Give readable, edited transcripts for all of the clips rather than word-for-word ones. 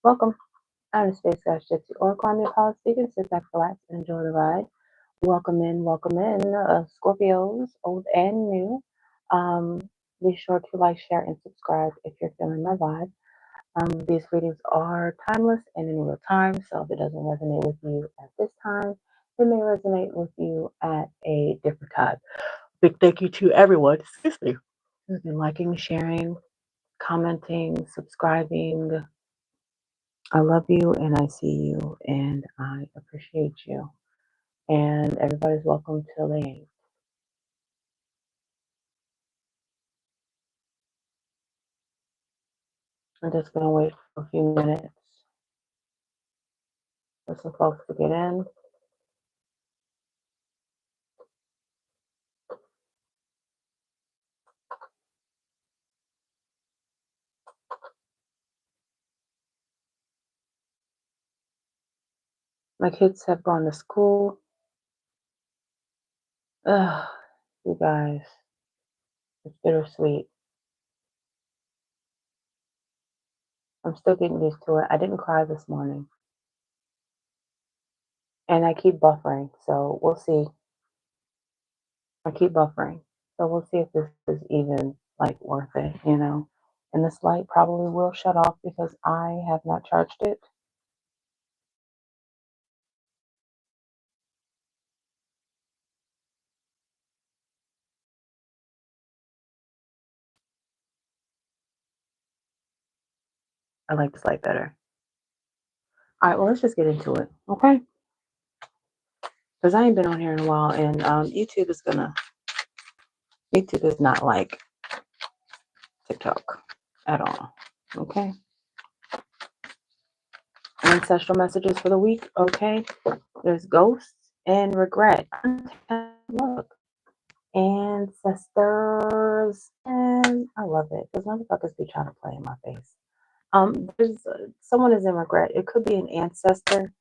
Welcome. I'm Space Goddess Gypsy Oracle. I'm your pilot speaker. Sit back, relax, and enjoy the ride. Welcome in, Scorpios, old and new. Be sure to like, share, and subscribe if you're feeling my vibe. These readings are timeless and in real time, so if it doesn't resonate with you at this time, it may resonate with you at a different time. Big thank you to everyone, excuse me, who's been liking, sharing, commenting, subscribing. I love you and I see you and I appreciate you. And everybody's welcome till they ain't. I'm just going to wait for a few minutes for some folks to get in. My kids have gone to school. Ugh, you guys, it's bittersweet. I'm still getting used to it. I didn't cry this morning. And I keep buffering, so we'll see. I keep buffering. So we'll see if this is even like worth it, you know. And this light probably will shut off because I have not charged it. I like this light better. All right, well, let's just get into it, okay? Because I ain't been on here in a while, and YouTube is not like TikTok at all, okay? Ancestral messages for the week, okay? There's ghosts and regret. Look, ancestors, and I love it because motherfuckers be trying to play in my face. There's someone is in regret. It could be an ancestor.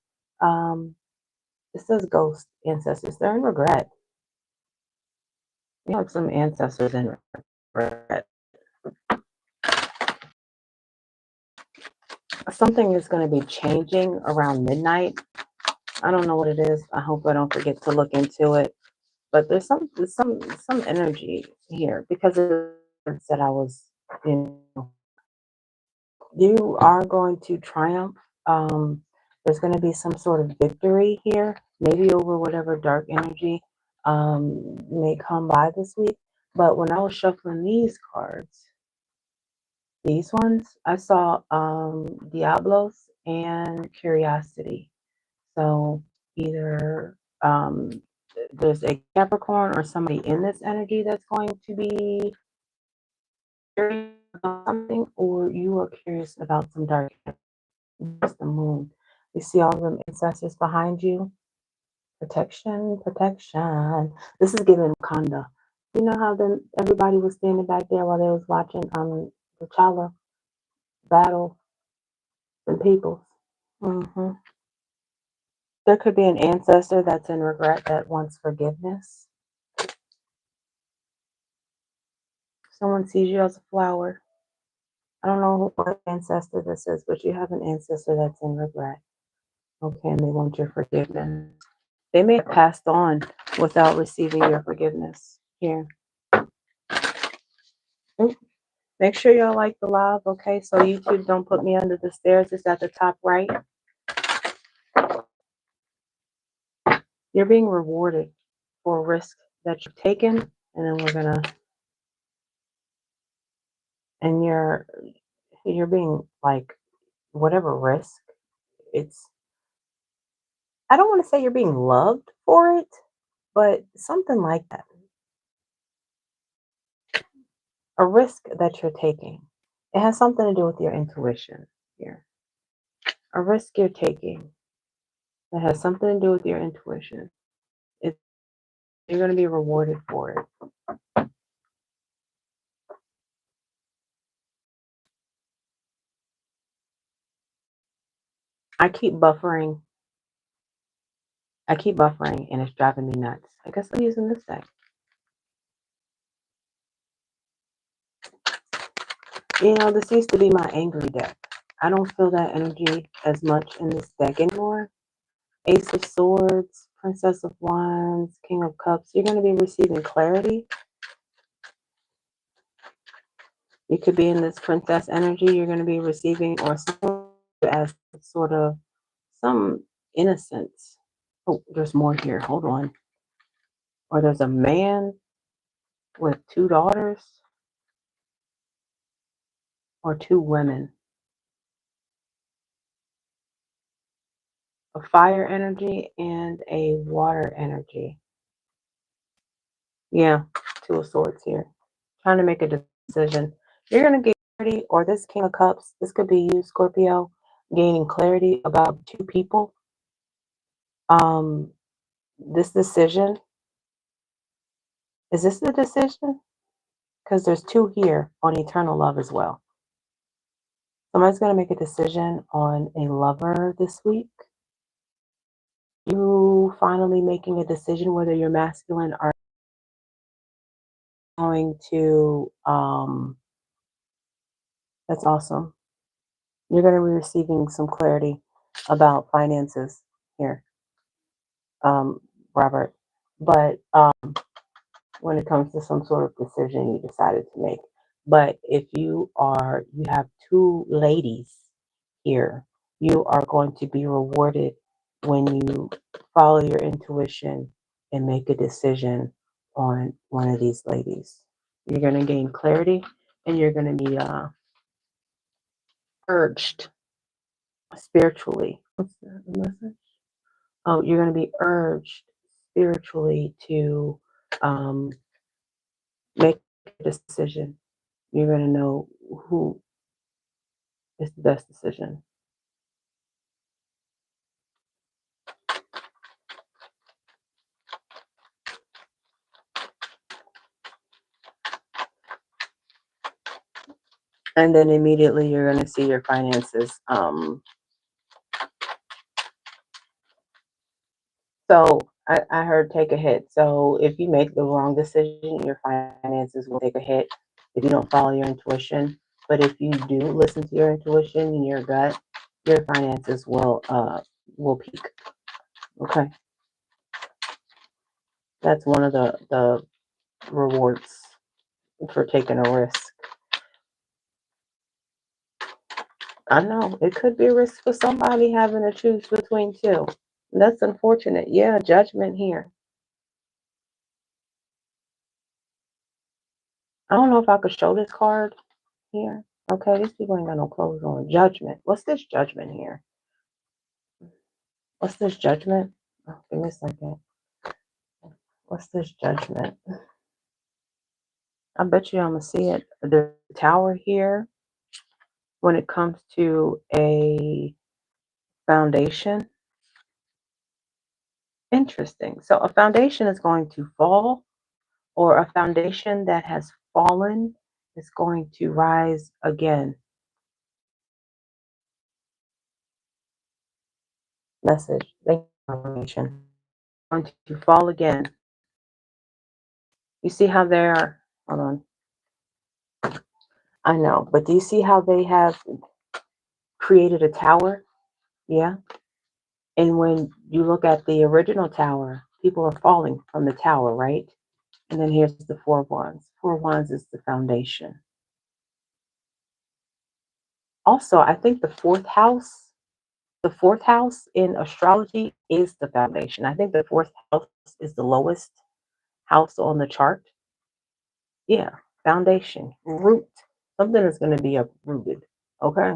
It says ghost ancestors. They're in regret. You have some ancestors in regret. Something is going to be changing around midnight. I don't know what it is. I hope I don't forget to look into it. But there's some energy here because it said I was, you are going to triumph. There's going to be some sort of victory here, maybe over whatever dark energy may come by this week. But when I was shuffling these cards, these ones, I saw Diablos and Curiosity. So either there's a Capricorn or somebody in this energy that's going to be curious about something, or you are curious about some dark energy. It's the moon. You see all them ancestors behind you. Protection, protection. This is giving Wakanda. You know how everybody was standing back there while they was watching T'Challa battle the peoples. There could be an ancestor that's in regret that wants forgiveness. Someone sees you as a flower. I don't know what ancestor this is, but you have an ancestor that's in regret. Okay, and they want your forgiveness. They may have passed on without receiving your forgiveness. Here. Make sure y'all like the live, okay? So YouTube don't put me under the stairs. It's at the top right. You're being rewarded for a risk that you've taken, and then we're gonna, and you're being like, whatever risk, it's, I don't want to say you're being loved for it, but something like that. A risk that you're taking. It has something to do with your intuition here. A risk you're taking that has something to do with your intuition. You're going to be rewarded for it. I keep buffering, and it's driving me nuts. I guess I'm using this deck. You know, this used to be my angry deck. I don't feel that energy as much in this deck anymore. Ace of Swords, Princess of Wands, King of Cups. You're going to be receiving clarity. You could be in this princess energy. You're going to be receiving or as sort of some innocence. Oh, there's more here. Hold on. Or there's a man with two daughters or two women. A fire energy and a water energy. Yeah, Two of Swords here. Trying to make a decision. You're going to get clarity, or this King of Cups, this could be you, Scorpio, gaining clarity about two people. This decision, is this the decision? Because there's two here on eternal love as well. Somebody's going to make a decision on a lover this week. You finally making a decision whether you're masculine or going to, that's awesome. You're going to be receiving some clarity about finances here, Robert. But when it comes to some sort of decision you decided to make. But if you have two ladies here, you are going to be rewarded when you follow your intuition and make a decision on one of these ladies. You're going to gain clarity and you're going to be urged spiritually. What's the message? Oh, you're going to be urged spiritually to um, make a decision. You're going to know who is the best decision. And then immediately you're going to see your finances. So I heard take a hit. So if you make the wrong decision, your finances will take a hit if you don't follow your intuition. But if you do listen to your intuition and your gut, your finances will peak. Okay, that's one of the rewards for taking a risk. I know it could be a risk for somebody having to choose between two. That's unfortunate. Yeah, judgment here. I don't know if I could show this card here. Okay, these people ain't got no clothes on. Judgment. What's this judgment here? What's this judgment? Oh, give me a second. What's this judgment? I bet you I'm gonna see it. The tower here, when it comes to a foundation. Interesting. So a foundation is going to fall, or a foundation that has fallen is going to rise again. Message. Thank you, confirmation. Going to fall again. You see how they're, hold on. I know, but do you see how they have created a tower? Yeah. And when you look at the original tower, people are falling from the tower, right? And then here's the Four of Wands. Four of Wands is the foundation. Also, I think the fourth house in astrology is the foundation. I think the fourth house is the lowest house on the chart. Yeah, foundation, root. Something is going to be uprooted. Okay.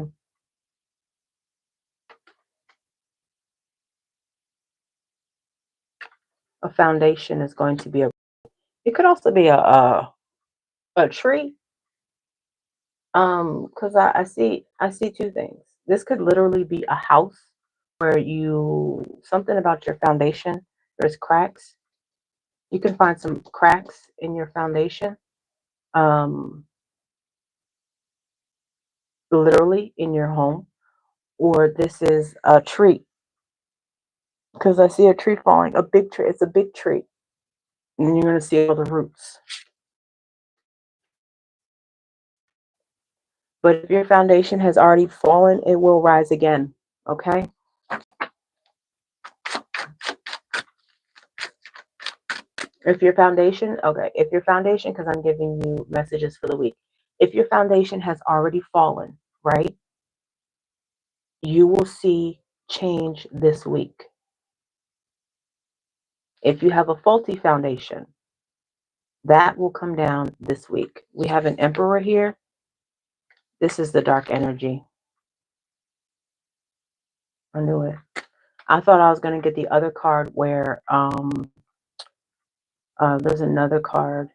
A foundation is going to be a. It could also be a tree. Because I see two things. This could literally be a house where you something about your foundation. There's cracks. You can find some cracks in your foundation. Um, Literally in your home, or this is a tree because I see a tree falling, a big tree. It's a big tree, and you're going to see all the roots. But if your foundation has already fallen, it will rise again. Okay? If your foundation, okay, if your foundation, because I'm giving you messages for the week, if your foundation has already fallen, right, you will see change this week. If you have a faulty foundation, that will come down this week. We have an emperor here. This is the dark energy. I knew it. I thought I was going to get the other card where there's another card.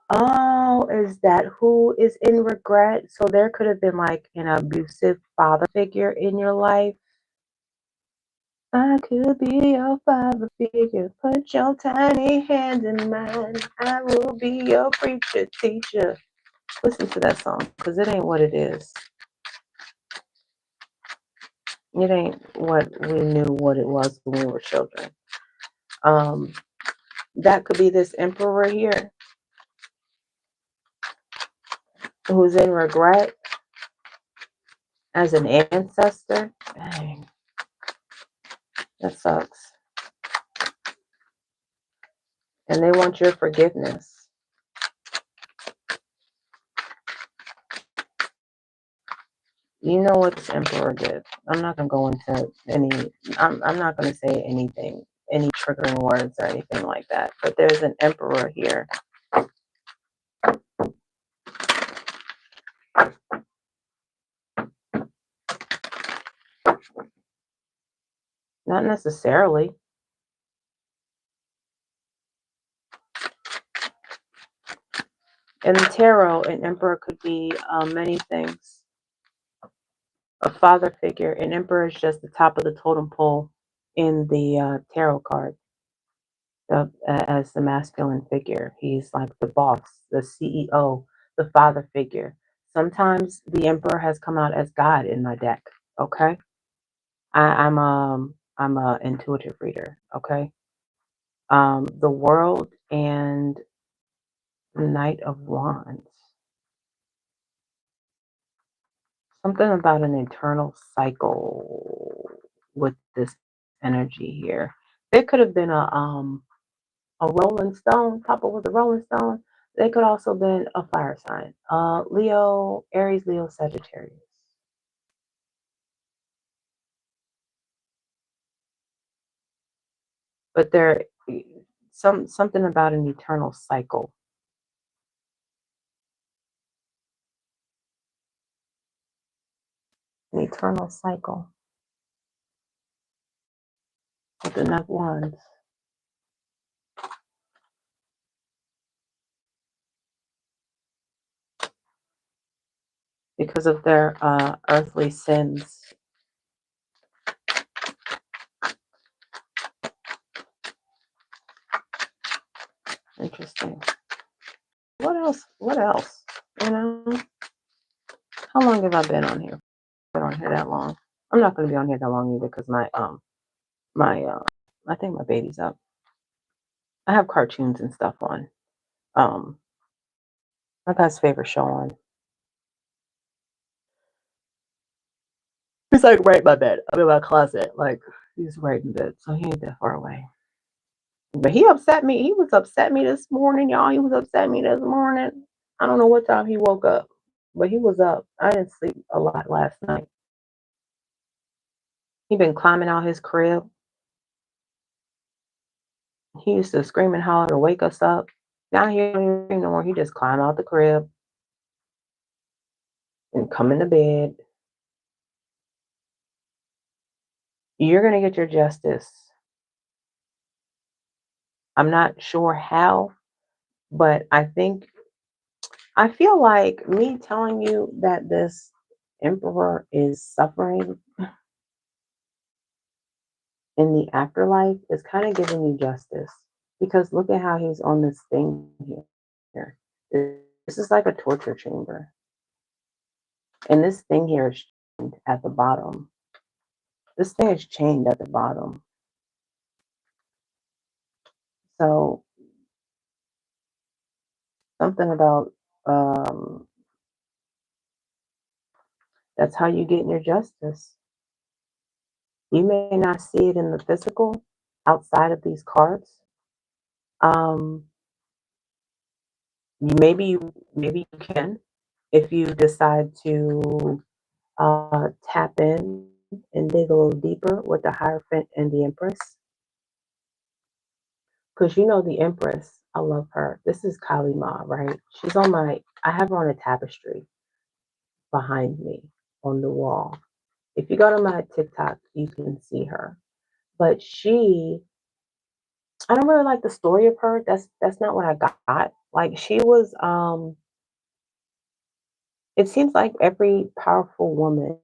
Oh, is that who is in regret? So there could have been like an abusive father figure in your life. I could be your father figure. Put your tiny hand in mine. I will be your preacher teacher. Listen to that song, because it ain't what it is. It ain't what we knew what it was when we were children. That could be this emperor here who's in regret as an ancestor. Dang, that sucks. And they want your forgiveness. You know what this emperor did. I'm not going to go into any, I'm not going to say anything, any triggering words or anything like that. But there's an emperor here. Not necessarily. In the tarot, an emperor could be many things. A father figure. An emperor is just the top of the totem pole in the tarot card as the masculine figure. He's like the boss, the CEO, the father figure. Sometimes the emperor has come out as God in my deck. Okay, I'm a intuitive reader. Okay, the world and the Knight of Wands. Something about an eternal cycle with this energy here. There could have been a rolling stone, coupled with a rolling stone. They could also been a fire sign. Leo, Aries, Leo, Sagittarius. But there something about an eternal cycle. An eternal cycle with enough wands. Because of their earthly sins. Interesting. What else? What else? You know? How long have I been on here? Been on here that long? I'm not going to be on here that long either because my I think my baby's up. I have cartoons and stuff on. My guy's favorite show on. He's like right by bed. I'm in my closet. Like he's right in bed, so he ain't that far away. But he upset me. He was upset me this morning, y'all. He was upset me this morning. I don't know what time he woke up, but he was up. I didn't sleep a lot last night. He been climbing out his crib. He used to scream and holler to wake us up. Now he don't even scream no more. He just climb out the crib and come into bed. You're gonna get your justice. I'm not sure how, but I feel like me telling you that this emperor is suffering in the afterlife is kind of giving you justice because look at how he's on this thing here. This is like a torture chamber. And this thing here is chained at the bottom. This thing is chained at the bottom. So something about Um, that's how you get your justice. You may not see it in the physical outside of these cards. Um, maybe you can if you decide to tap in and dig a little deeper with the Hierophant and the Empress. Because you know the Empress, I love her. This is Kali Ma, right? She's on I have her on a tapestry behind me on the wall. If you go to my TikTok, you can see her. But I don't really like the story of her. That's not what I got. Like she was, it seems like every powerful woman,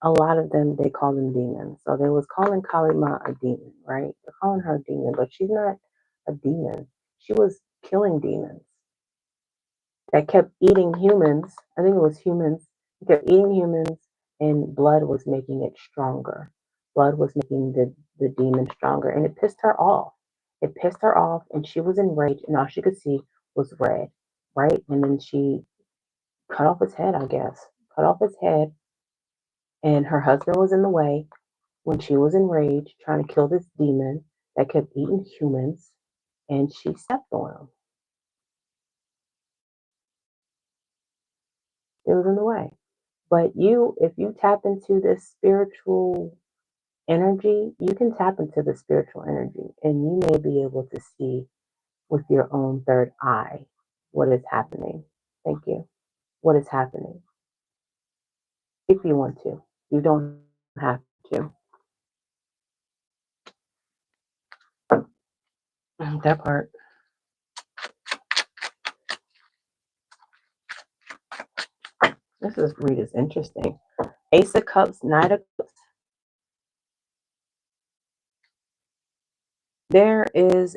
a lot of them, they call them demons. So they was calling Kali Ma a demon, right? They're calling her a demon, but she's not a demon. She was killing demons that kept eating humans. I think it was humans. He kept eating humans, and blood was making it stronger. Blood was making the demon stronger, and it pissed her off. It pissed her off, and she was enraged, and all she could see was red, right? And then she cut off his head, I guess. Cut off his head, and her husband was in the way when she was enraged, trying to kill this demon that kept eating humans, and she stepped on him. It was in the way. But if you tap into this spiritual energy, you can tap into the spiritual energy and you may be able to see with your own third eye what is happening. Thank you. What is happening. If you want to. You don't have to. That part. Read is interesting. Ace of Cups, Knight of Cups. There is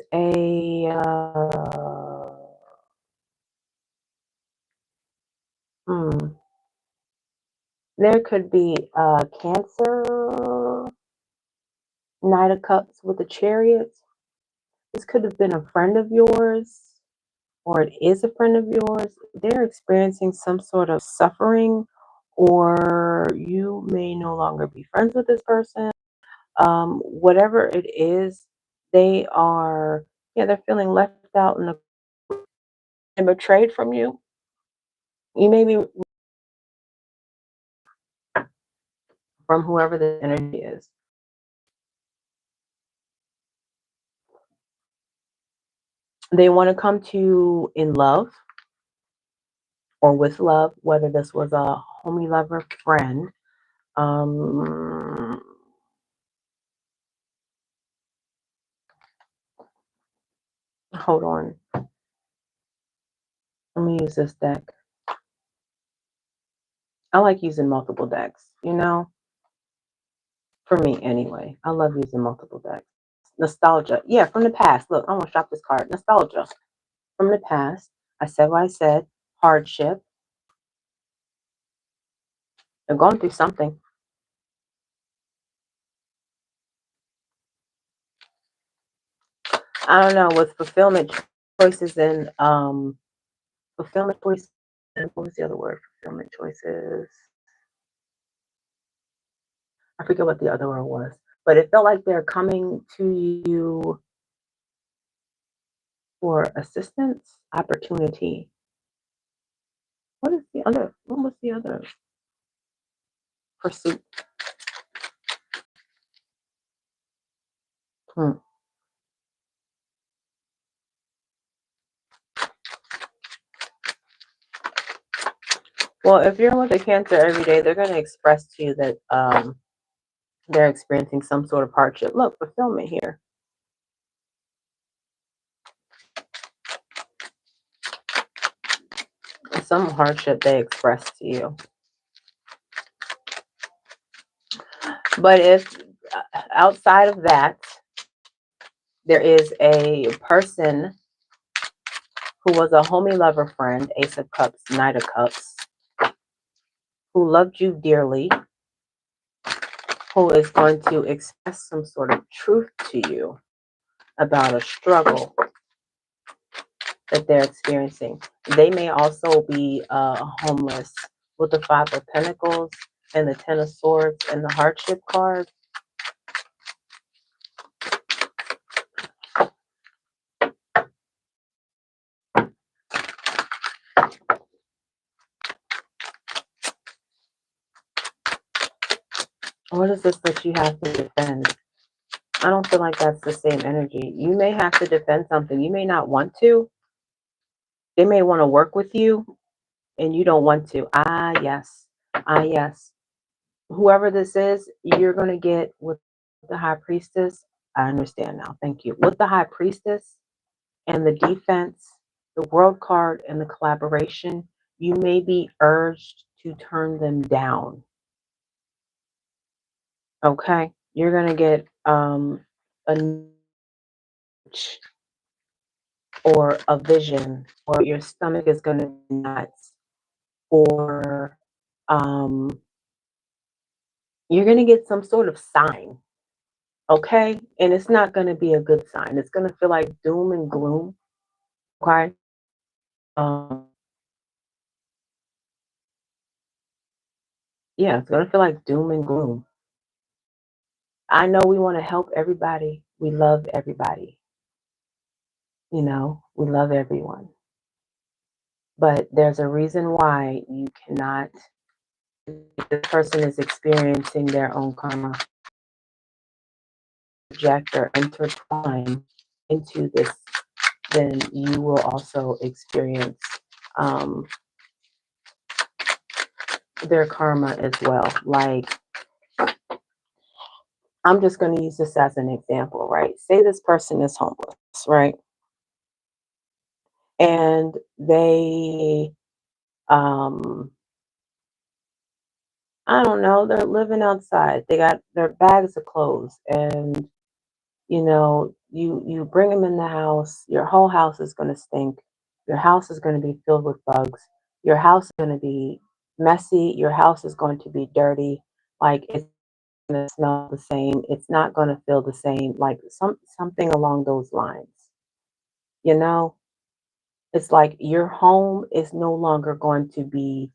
there could be Cancer, Knight of Cups with the Chariot. This could have been a friend of yours, or it is a friend of yours. They're experiencing some sort of suffering, or you may no longer be friends with this person. Whatever it is, they are, yeah, they're feeling left out and betrayed from you. You may be from whoever the energy is. They want to come to you in love or with love, whether this was a homie, lover, friend. Um, hold on. Let me use this deck. I like using multiple decks, for me anyway. I love using multiple decks. Nostalgia. Yeah, from the past. Look, I'm going to drop this card. Nostalgia. From the past. I said what I said. Hardship. They're going through something. I don't know, with fulfillment choices and fulfillment choices. What was the other word? Fulfillment choices. I forget what the other word was. But it felt like they're coming to you for assistance, opportunity. What was the other pursuit? Hmm. Well, if you're with a Cancer every day, they're going to express to you that they're experiencing some sort of hardship. Look, fulfillment here. Some hardship they express to you. But if outside of that, there is a person who was a homie, lover, friend, Ace of Cups, Knight of Cups, who loved you dearly, who is going to express some sort of truth to you about a struggle. that they're experiencing. They may also be homeless with the Five of Pentacles and the Ten of Swords and the hardship card. What is this that you have to defend? I don't feel like that's the same energy. You may have to defend something. You may not want to. They may want to work with you and you don't want to. Ah, yes. Ah, yes. Whoever this is, you're going to get with the High Priestess. I understand now. Thank you. With the High Priestess and the defense, the World card, and the collaboration, you may be urged to turn them down. Okay? You're going to get a nudge or a vision, or your stomach is going to be nuts, or um, you're going to get some sort of sign. Okay? And it's not going to be a good sign. It's going to feel like doom and gloom. Okay? Um, yeah, it's going to feel like doom and gloom. I know we want to help everybody. We love everybody. You know, we love everyone. But there's a reason why you cannot, if the person is experiencing their own karma, project or intertwine into this, then you will also experience their karma as well. Like, I'm just going to use this as an example, right? Say this person is homeless, right? And they, I don't know, they're living outside. They got their bags of clothes, and you know, you bring them in the house. Your whole house is going to stink. Your house is going to be filled with bugs. Your house is going to be messy. Your house is going to be dirty. Like, it's going to smell the same. It's not going to feel the same. Like something along those lines. You know, it's like your home is no longer going to be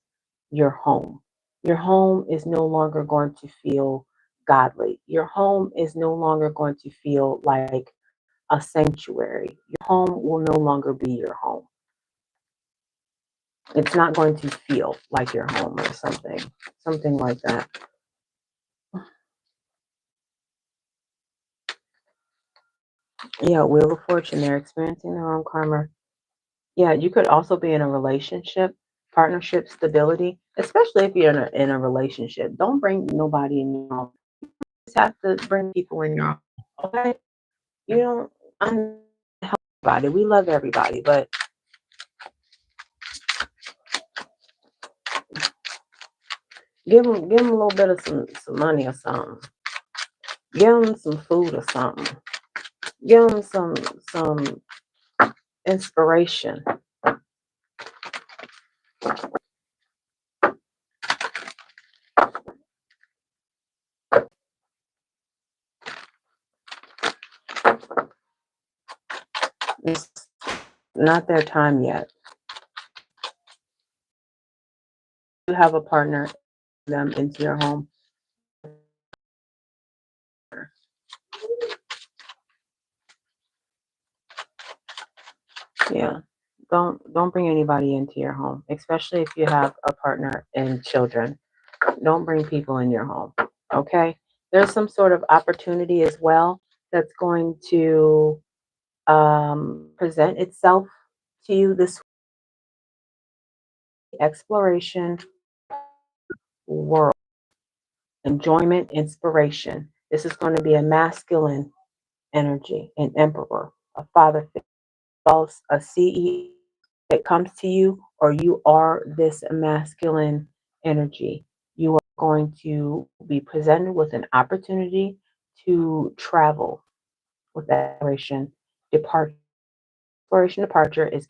your home. Your home is no longer going to feel godly. Your home is no longer going to feel like a sanctuary. Your home will no longer be your home. It's not going to feel like your home or something like that. Yeah, Wheel of Fortune, they're experiencing their own karma. Yeah, you could also be in a relationship, partnership, stability, especially if you're in a relationship. Don't bring nobody in your home. You just have to bring people in your home. Okay? You don't, I'm everybody. We love everybody, but give them a little bit of some money or something. Give them some food or something. Give them some inspiration. It's not their time yet. You have a partner, them into your home. Yeah. Don't bring anybody into your home, especially if you have a partner and children. Don't bring people in your home. Okay? There's some sort of opportunity as well that's going to present itself to you this exploration world, enjoyment, inspiration. This is going to be a masculine energy, an emperor, a father, boss, a CEO that comes to you, or you are this masculine energy. You are going to be presented with an opportunity to travel with that exploration departure. Exploration departure is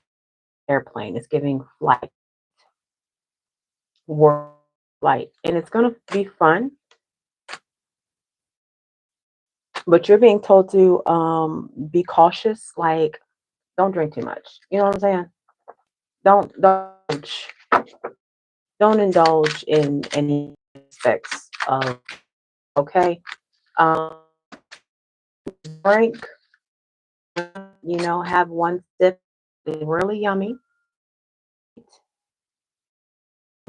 airplane. It's giving flight, world flight, and it's going to be fun. But you're being told to be cautious. Like, Don't drink too much. You know what I'm saying? Don't don't indulge in any aspects of, okay. Um, drink, have one sip, it's really yummy.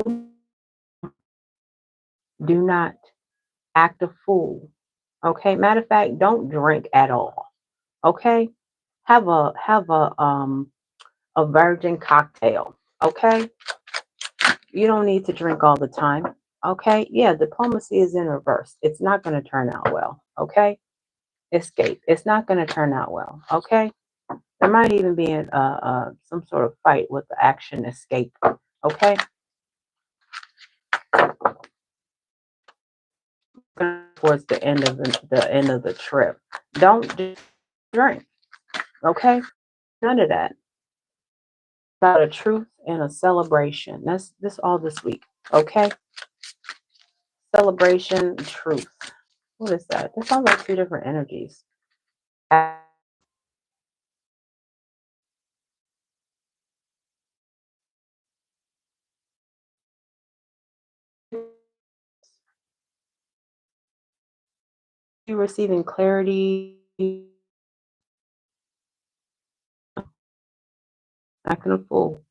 Do not act a fool. Okay. Matter of fact, don't drink at all. Okay. Have a virgin cocktail. Okay. You don't need to drink all the time. Okay. Yeah, diplomacy is in reverse. It's not going to turn out well. Okay. Escape. It's not going to turn out well. Okay. There might even be some sort of fight with the action escape. Okay. Towards the end of the trip. Don't drink. Okay. None of that. About a truth and a celebration. That's this all this week. Okay. Celebration, truth. What is that? That sounds like two different energies. You receiving clarity, acting a fool.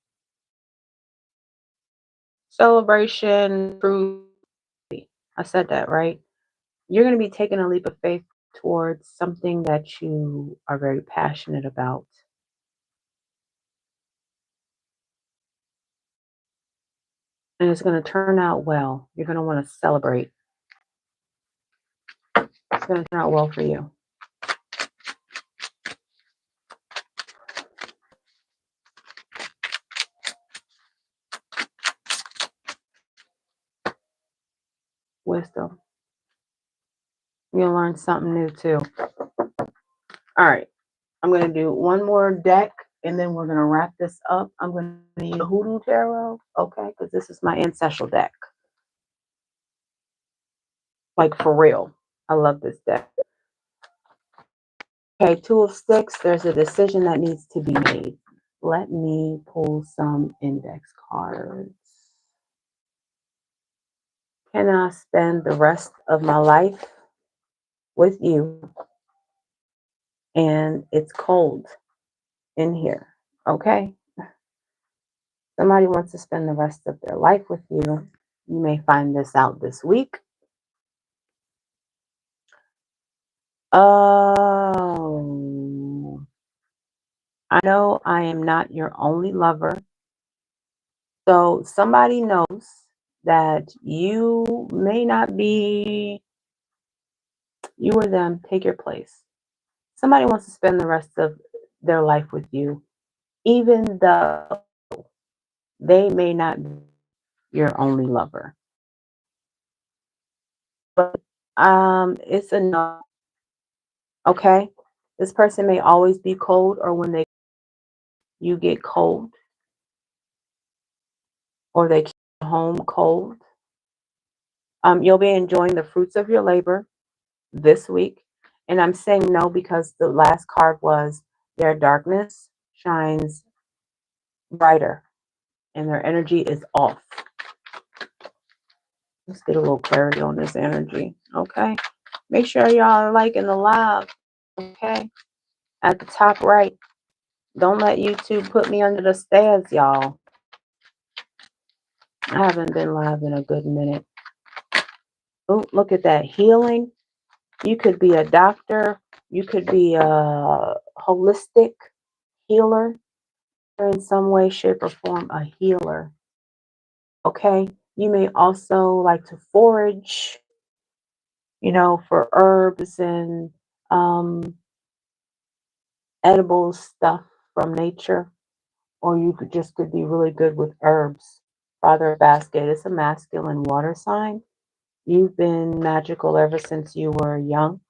Celebration, truth. I said that right. You're going to be taking a leap of faith towards something that you are very passionate about, and it's going to turn out well. You're going to want to celebrate. It's going to turn out well for you. Wisdom. You'll learn something new too. All right. I'm going to do one more deck and then we're going to wrap this up. I'm going to need a hoodoo tarot, okay? Because this is my ancestral deck. Like for real. I love this deck. Okay, Two of Sticks. There's a decision that needs to be made. Let me pull some index cards. Can I spend the rest of my life with you? And it's cold in here, okay? Somebody wants to spend the rest of their life with you. You may find this out this week. Oh, I know I am not your only lover. So somebody knows that you may not be you or them, take your place. Somebody wants to spend the rest of their life with you, even though they may not be your only lover. But it's a no, okay? This person may always be cold, or when they you get cold, or they keep you home cold. You'll be enjoying the fruits of your labor this week. And I'm saying no because the last card was their darkness shines brighter and their energy is off. Let's get a little clarity on this energy. Okay. Make sure y'all are liking the live. Okay. At the top right. Don't let YouTube put me under the stairs, y'all. I haven't been live in a good minute. Oh, look at that. Healing. You could be a doctor. You could be a holistic healer, or in some way, shape, or form, a healer. Okay. You may also like to forage, for herbs and um, edible stuff from nature, or you could be really good with herbs. Father Basket is a masculine water sign. You've been magical ever since you were young.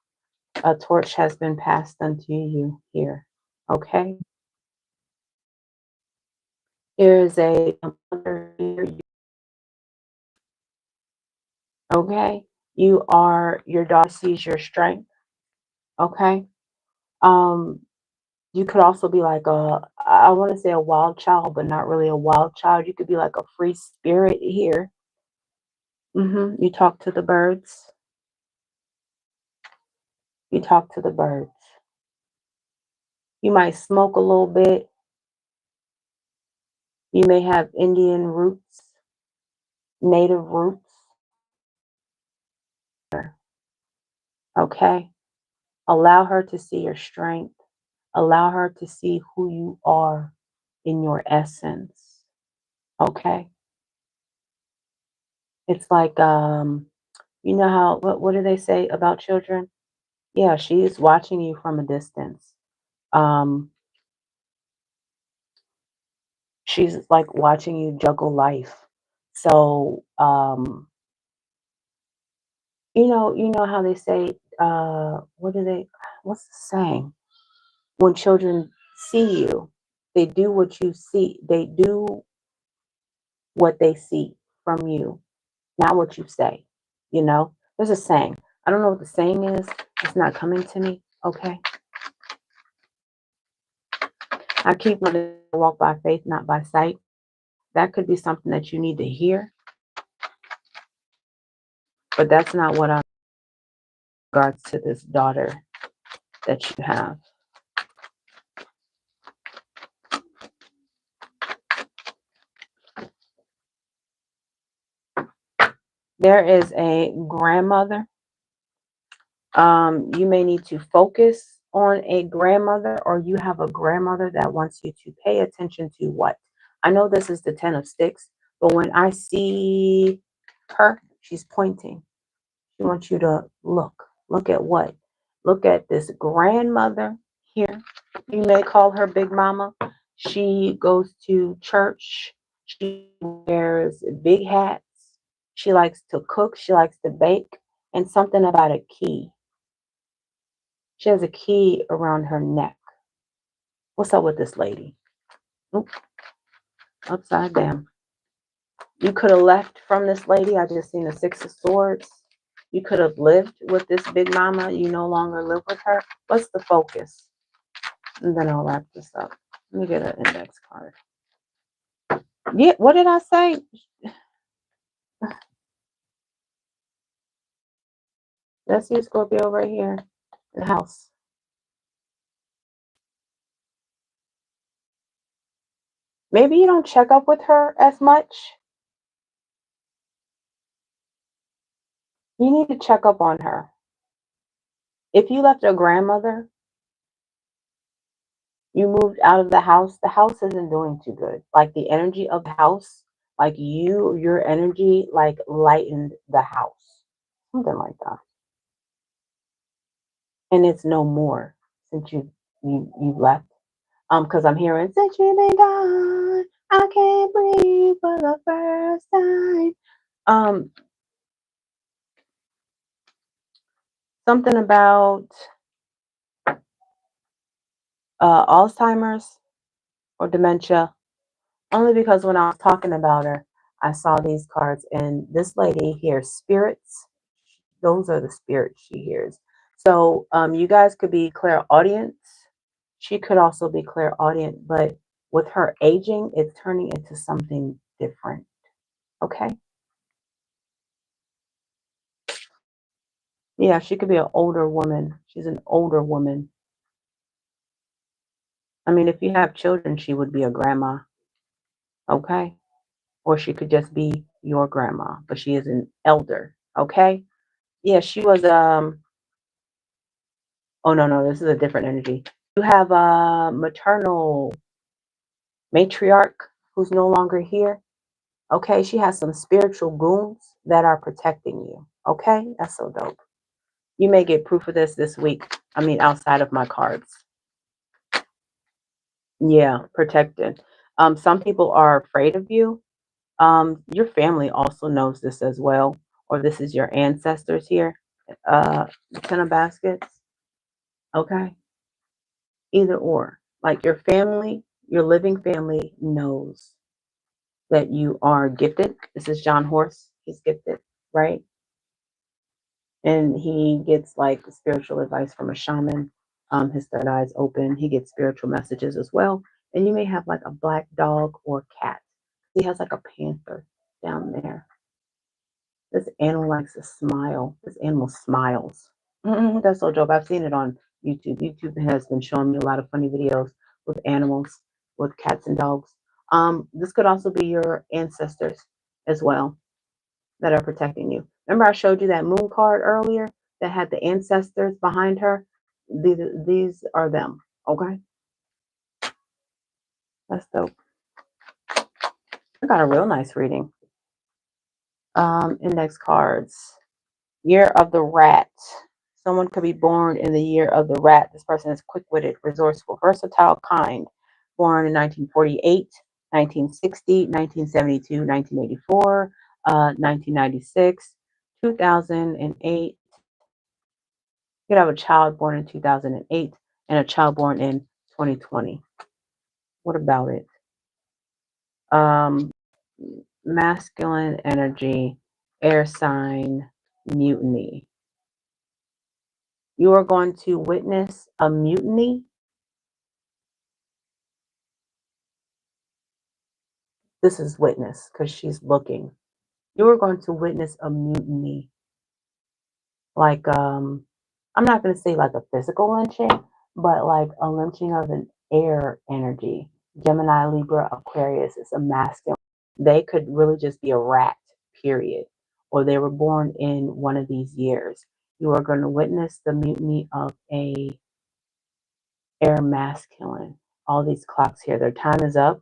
A torch has been passed unto you here. Okay. Here's a mother here. Okay. Your daughter sees your strength. Okay. Um, You could also be like I want to say a wild child, but not really a wild child. You could be like a free spirit here. You talk to the birds. You talk to the birds. You might smoke a little bit. You may have Indian roots, native roots. Okay. Allow her to see your strength. Allow her to see who you are in your essence. Okay. It's like you know how what do they say about children? Yeah, she's watching you from a distance. Um, she's like watching you juggle life. So, you know how they say, what do they, what's the saying? When children see you, they do what you see. They do what they see from you, not what you say. There's a saying. I don't know what the saying is. It's not coming to me. Okay. I keep wanting to walk by faith, not by sight. That could be something that you need to hear, but that's not what I'm in regards to this daughter that you have. There is a grandmother. You may need to focus on a grandmother, or you have a grandmother that wants you to pay attention to what? I know this is the 10 of sticks, but when I see her, she's pointing. She wants you to look. Look at what? Look at this grandmother here. You may call her Big Mama. She goes to church. She wears big hats. She likes to cook. She likes to bake. And something about a key. She has a key around her neck. What's up with this lady? Oop, upside down. You could have left from this lady. I just seen the Six of Swords. You could have lived with this Big Mama. You no longer live with her. What's the focus? And then I'll wrap this up. Let me get an index card. Yeah, what did I say? That's you, Scorpio, right here in the house. Maybe you don't check up with her as much. You need to check up on her. If you left your grandmother, you moved out of the house isn't doing too good. Like the energy of the house, like your energy, like lightened the house. Something like that. And it's no more since you left. Because I'm hearing since you've been gone, I can't breathe for the first time. Um, Something about Alzheimer's or dementia. Only because when I was talking about her, I saw these cards, and this lady hears spirits. Those are the spirits she hears. So you guys could be clairaudience. She could also be clairaudient, but with her aging, it's turning into something different. Okay. Yeah, she could be an older woman. She's an older woman. I mean, if you have children, she would be a grandma. Okay. Or she could just be your grandma, but she is an elder. Okay. Yeah, she was oh no, this is a different energy. You have a maternal matriarch who's no longer here. Okay, she has some spiritual goons that are protecting you. Okay, that's so dope. You may get proof of this week. I mean, outside of my cards. Yeah, protected. Some people are afraid of you. Your family also knows this as well, or this is your ancestors here. The 10 of baskets. Okay, either or. Like your family, your living family knows that you are gifted. This is John Horse. He's gifted, right? And he gets like spiritual advice from a shaman. His third eye is open. He gets spiritual messages as well. And you may have like a black dog or cat. He has like a panther down there. This animal likes to smile. This animal smiles. That's so dope. I've seen it on YouTube. YouTube has been showing me a lot of funny videos with animals, with cats and dogs. This could also be your ancestors as well that are protecting you. Remember, I showed you that moon card earlier that had the ancestors behind her? These are them. Okay, that's dope. I got a real nice reading. Index cards. Year of the rat. Someone could be born in the year of the rat. This person is quick-witted, resourceful, versatile, kind. Born in 1948, 1960, 1972, 1984, 1996, 2008. You could have a child born in 2008 and a child born in 2020. What about it? Masculine energy, air sign, mutiny. You are going to witness a mutiny. This is witness because she's looking. You are going to witness a mutiny. Like, I'm not going to say like a physical lynching, but like a lynching of an air energy. Gemini, Libra, Aquarius is a masculine. They could really just be a rat, period. Or they were born in one of these years. You are going to witness the mutiny of a air masculine. All these clocks here, their time is up.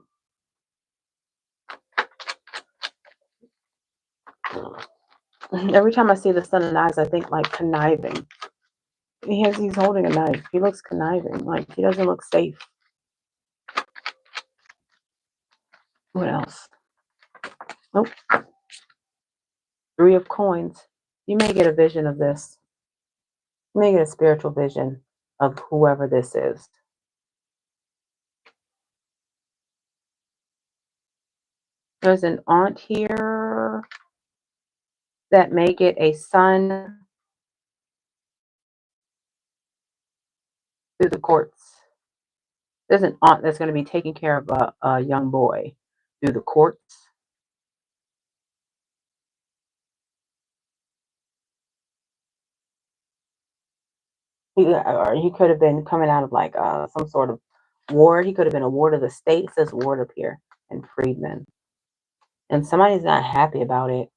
Every time I see the sun and eyes, I think like conniving. He's holding a knife. He looks conniving. Like he doesn't look safe. What else? Nope. Three of coins. You may get a vision of this. You may get a spiritual vision of whoever this is. There's an aunt here that may get a son through the courts. There's an aunt that's going to be taking care of a young boy through the courts. Or he could have been coming out of like some sort of ward. He could have been a ward of the state. It says ward up here and freedman. And somebody's not happy about it.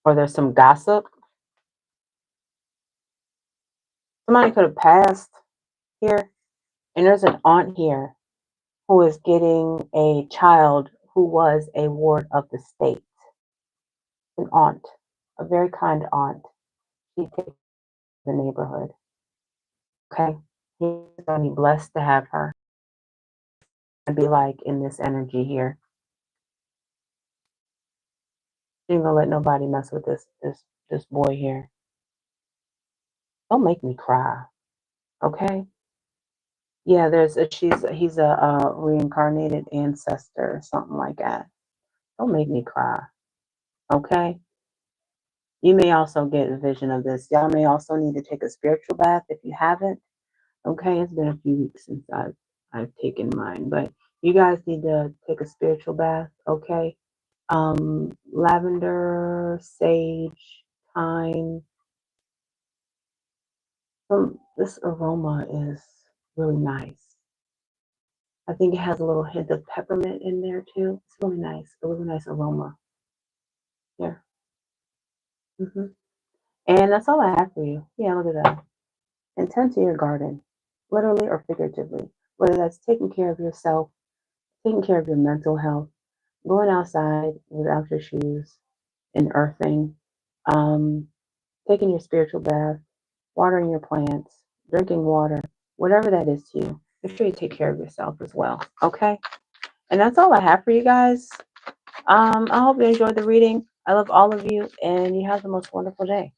Or there's some gossip. Somebody could have passed here. And there's an aunt here who is getting a child who was a ward of the state. An aunt. A very kind aunt. She takes the neighborhood. Okay? He's going to be blessed to have her. And be like in this energy here. She ain't gonna let nobody mess with this boy here. Don't make me cry. Okay? Yeah, he's a reincarnated ancestor or something like that. Don't make me cry. Okay? You may also get a vision of this. Y'all may also need to take a spiritual bath if you haven't. Okay, it's been a few weeks since I've taken mine, but you guys need to take a spiritual bath, okay? Lavender, sage, thyme. This aroma is really nice. I think it has a little hint of peppermint in there too. It's really nice. A really nice aroma. Here. And that's all I have for you. Yeah, look at that. And tend to your garden, literally or figuratively. Whether that's taking care of yourself, taking care of your mental health, going outside without your shoes, and earthing, taking your spiritual bath, watering your plants, drinking water, whatever that is to you. Make sure you take care of yourself as well. Okay? And that's all I have for you guys. I hope you enjoyed the reading. I love all of you, and you have the most wonderful day.